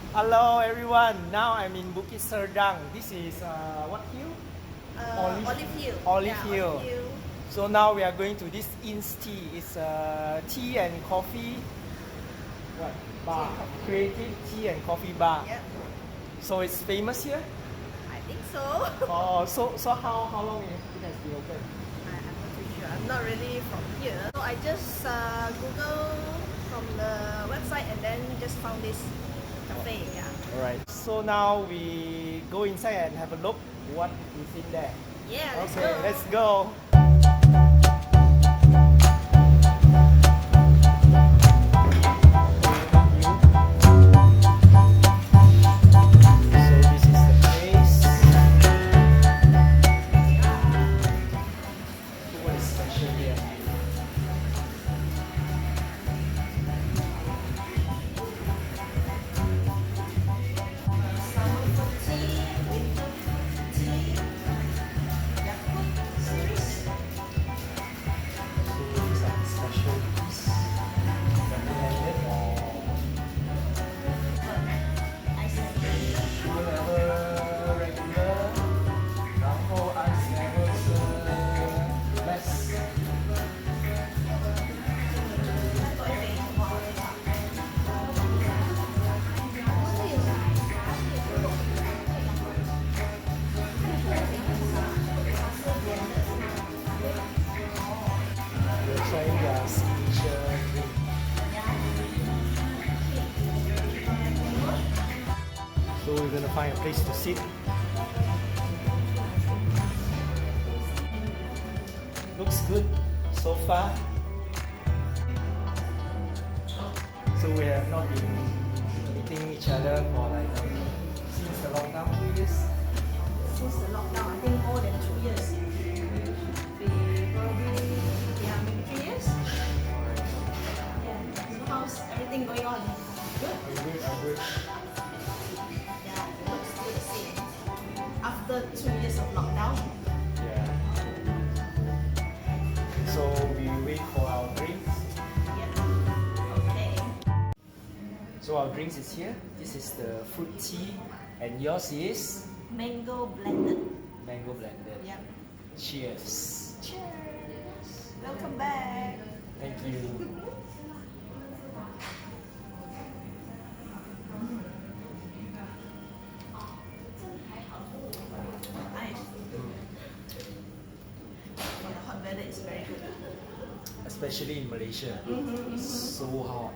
Hello everyone, now I'm in Bukit Serdang. This is what hill? Olive Hill. Olive Yeah, Hill. Olive Hill. So now we are going to this Instea. It's a tea and coffee what bar? Creative tea and coffee bar. Yep. So it's famous here. I think so. Oh, so how long it has been open? I'm not too sure. I'm not really from here. So I just Google from the website and then just found this cafe. Yeah. Alright. So now we go inside and have a look what is in there. Yeah. Let's Okay, go. let's go. Trying their signature drink. So we're gonna find a place to sit. Looks good so far. So we have not been meeting each other for like since the lockdown 2 years. Since the lockdown, I think more than 2 years. Probably, yeah, maybe 3 years. Yeah. So how's everything going on? Good. I'm good. Yeah. It looks still the same. After 2 years of lockdown. Yeah. So we wait for our drinks. Yeah. Okay. So our drinks is here. This is the fruit tea, and yours is Mango blended. mango blended. Yep. Cheers. Cheers. Welcome back. Thank you. Nice. For the hot weather, it's very good. Especially in Malaysia, it's so hot.